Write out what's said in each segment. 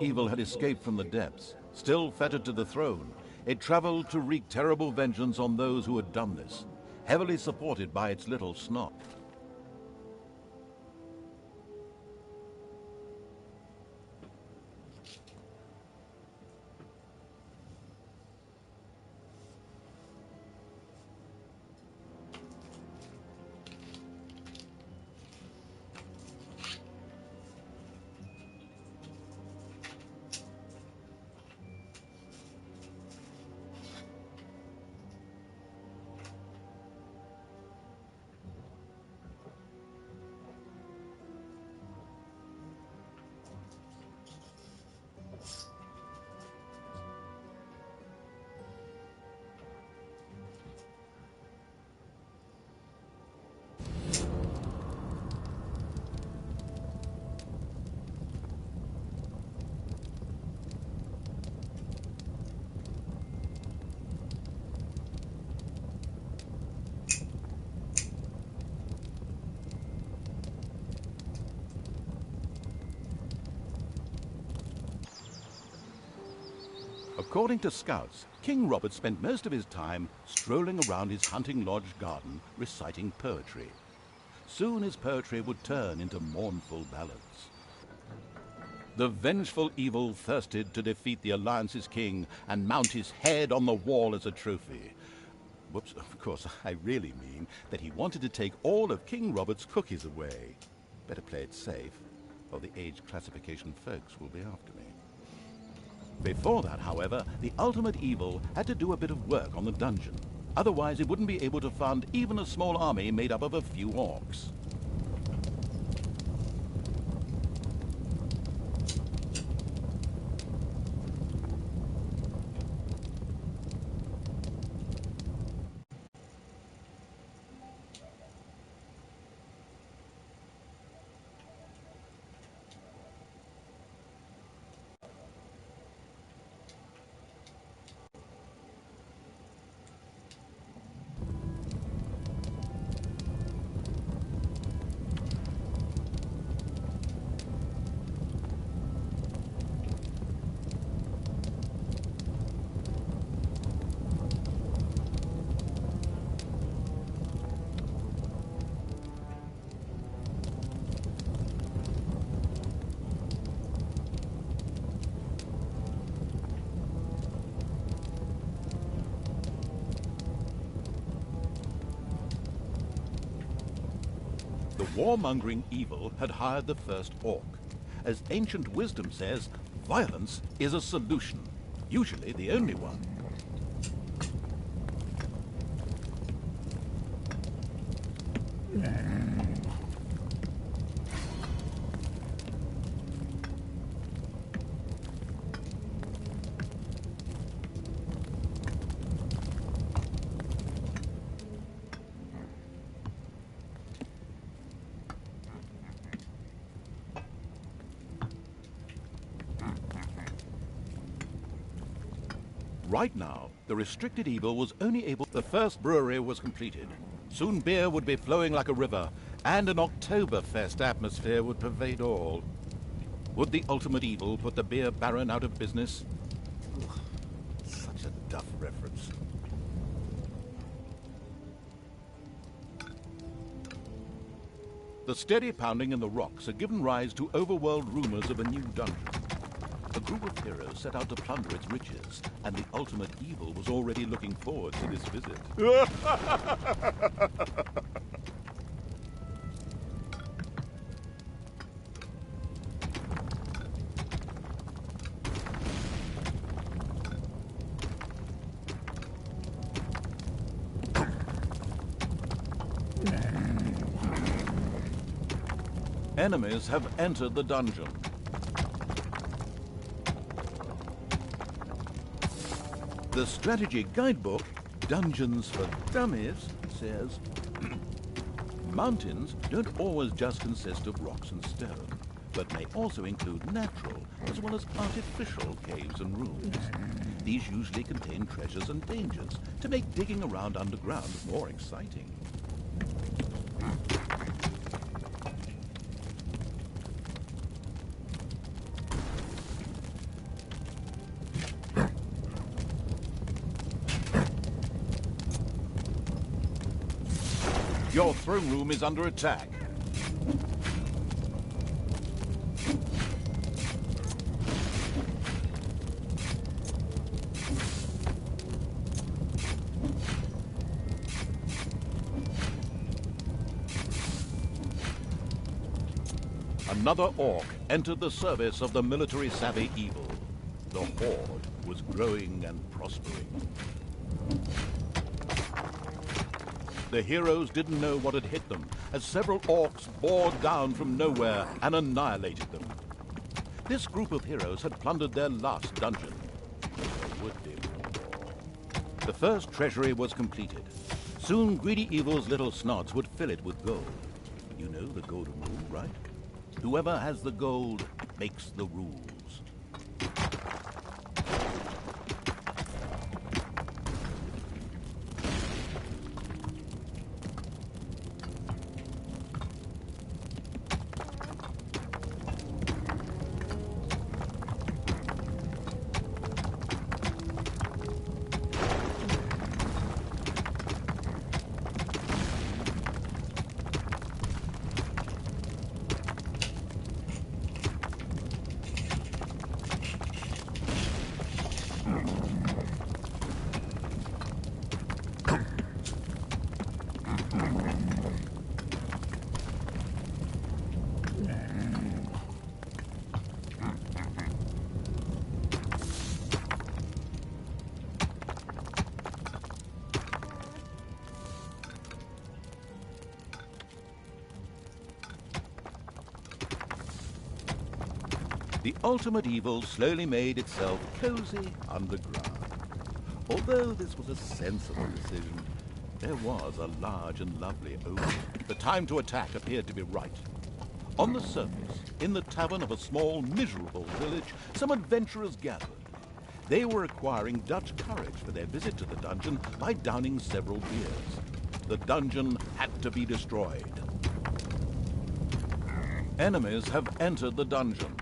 Evil had escaped from the depths. Still fettered to the throne, it traveled to wreak terrible vengeance on those who had done this, heavily supported by its little snot. According to scouts, King Robert spent most of his time strolling around his hunting lodge garden reciting poetry. Soon his poetry would turn into mournful ballads. The vengeful Evil thirsted to defeat the Alliance's king and mount his head on the wall as a trophy. Whoops, of course, I really mean that he wanted to take all of King Robert's cookies away. Better play it safe, or the age classification folks will be after me. Before that, however, the ultimate Evil had to do a bit of work on the dungeon. Otherwise, he wouldn't be able to fund even a small army made up of a few orcs. The warmongering Evil had hired the first orc. As ancient wisdom says, violence is a solution, usually the only one. Right now, the restricted Evil was only able... The first brewery was completed. Soon beer would be flowing like a river, and an Oktoberfest atmosphere would pervade all. Would the ultimate Evil put the beer baron out of business? Ugh, such a duff reference. The steady pounding in the rocks had given rise to overworld rumors of a new dungeon. A group of heroes set out to plunder its riches, and the ultimate Evil was already looking forward to this visit. Enemies have entered the dungeon. The strategy guidebook, Dungeons for Dummies, says, mountains don't always just consist of rocks and stone, but may also include natural as well as artificial caves and rooms. These usually contain treasures and dangers to make digging around underground more exciting. Your throne room is under attack. Another orc entered the service of the military-savvy evil. The horde was growing and prospering. The heroes didn't know what had hit them, as several orcs bore down from nowhere and annihilated them. This group of heroes had plundered their last dungeon. There would be more. The first treasury was completed. Soon greedy evil's little snots would fill it with gold. You know the golden rule, right? Whoever has the gold makes the rules. The ultimate evil slowly made itself cozy underground. Although this was a sensible decision, there was a large and lovely ocean. The time to attack appeared to be right. On the surface, in the tavern of a small, miserable village, some adventurers gathered. They were acquiring Dutch courage for their visit to the dungeon by downing several beers. The dungeon had to be destroyed. Enemies have entered the dungeon.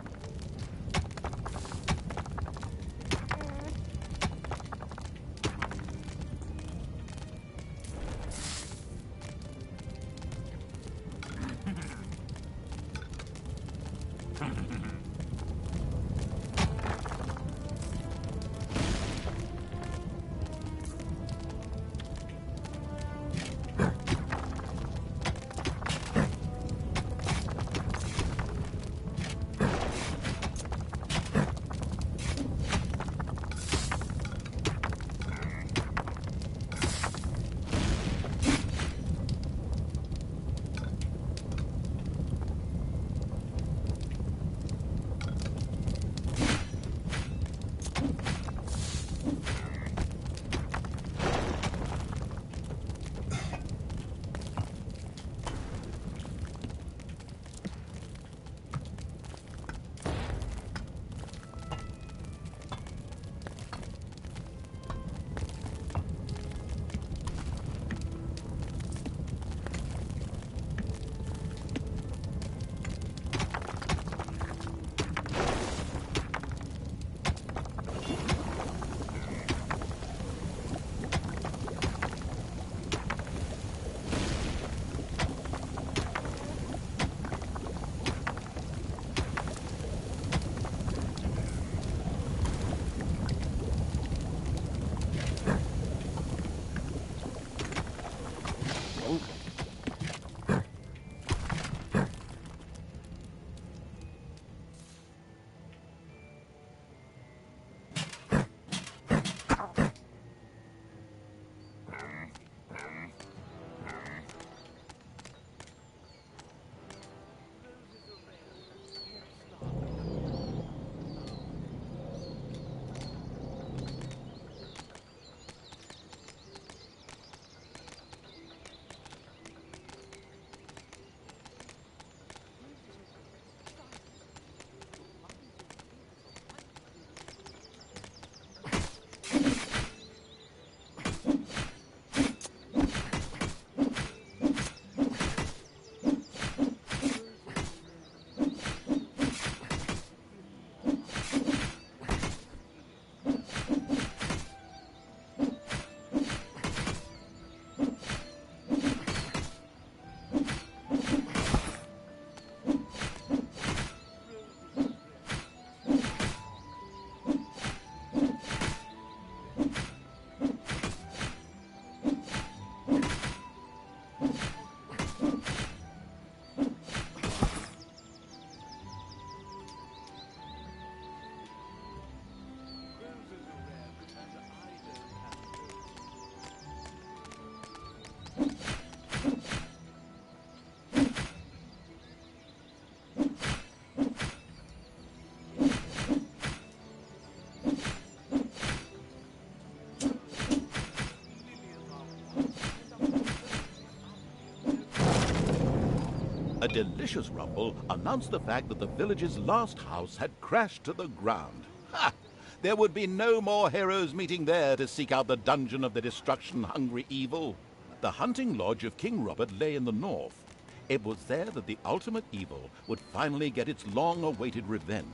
A delicious rumble announced the fact that the village's last house had crashed to the ground. Ha! There would be no more heroes meeting there to seek out the dungeon of the destruction-hungry evil. The hunting lodge of King Robert lay in the north. It was there that the ultimate evil would finally get its long-awaited revenge.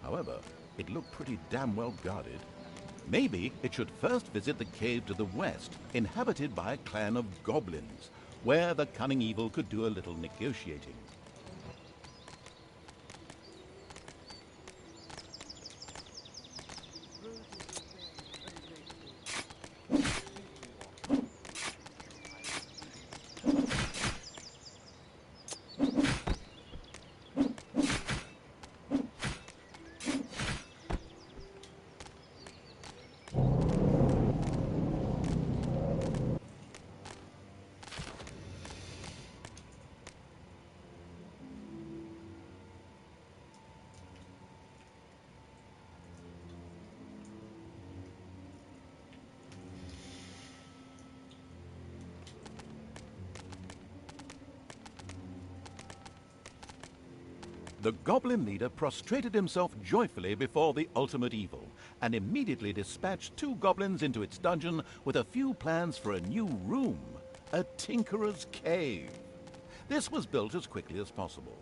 However, it looked pretty damn well guarded. Maybe it should first visit the cave to the west, inhabited by a clan of goblins, where the cunning evil could do a little negotiating. The goblin leader prostrated himself joyfully before the ultimate evil and immediately dispatched 2 goblins into its dungeon with a few plans for a new room, a tinkerer's cave. This was built as quickly as possible.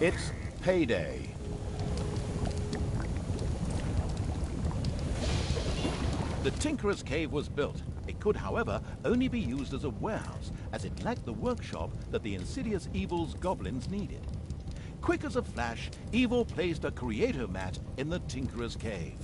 It's payday. The Tinkerer's Cave was built. It could, however, only be used as a warehouse, as it lacked the workshop that the insidious evil's goblins needed. Quick as a flash, Evil placed a creator mat in the Tinkerer's Cave.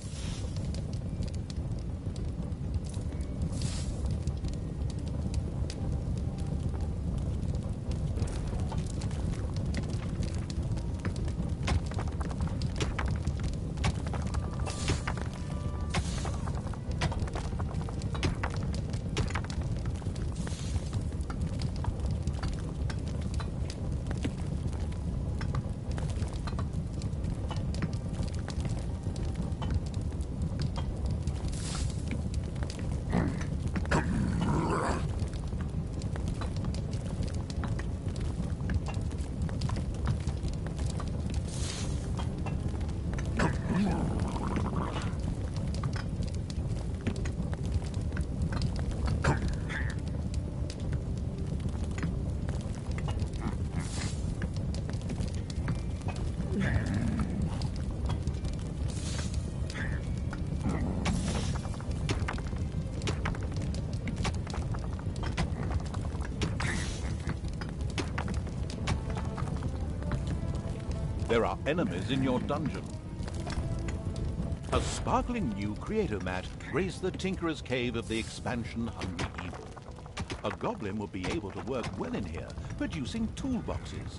There are enemies in your dungeon. A sparkling new creator mat graced the Tinkerer's Cave of the expansion-hungry evil. A goblin would be able to work well in here, producing toolboxes.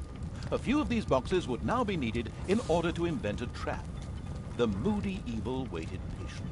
A few of these boxes would now be needed in order to invent a trap. The moody evil waited patiently.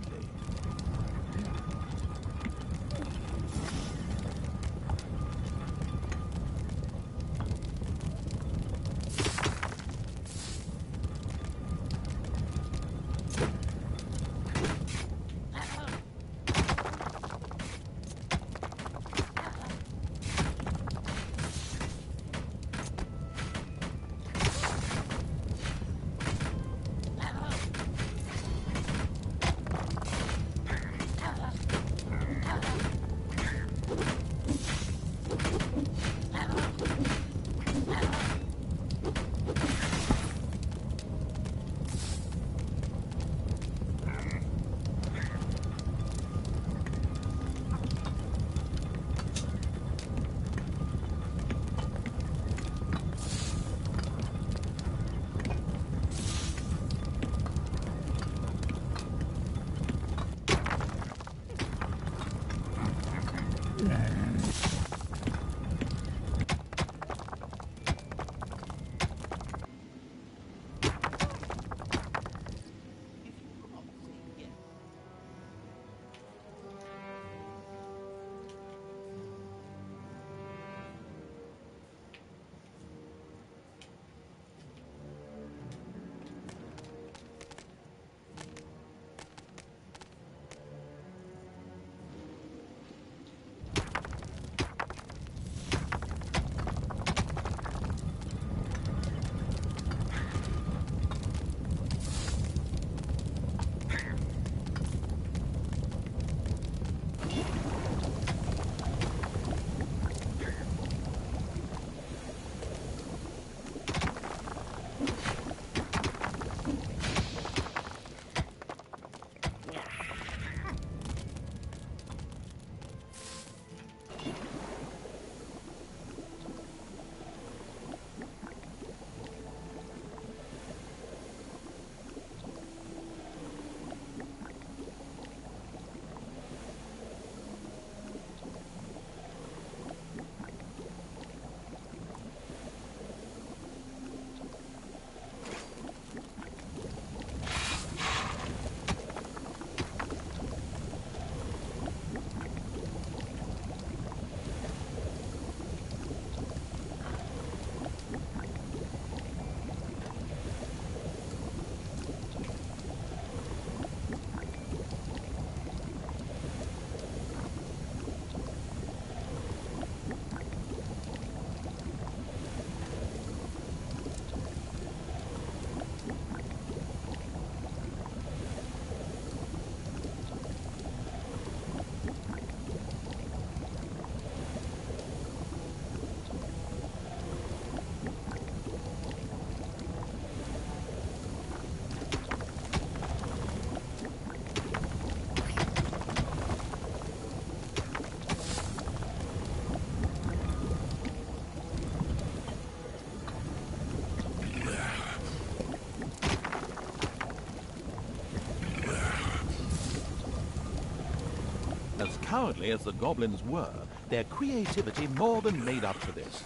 Cowardly as the goblins were, their creativity more than made up for this.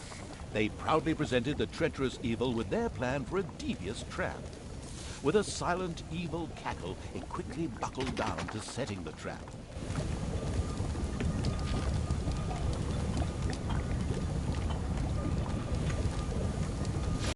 They proudly presented the treacherous evil with their plan for a devious trap. With a silent, evil cackle, it quickly buckled down to setting the trap.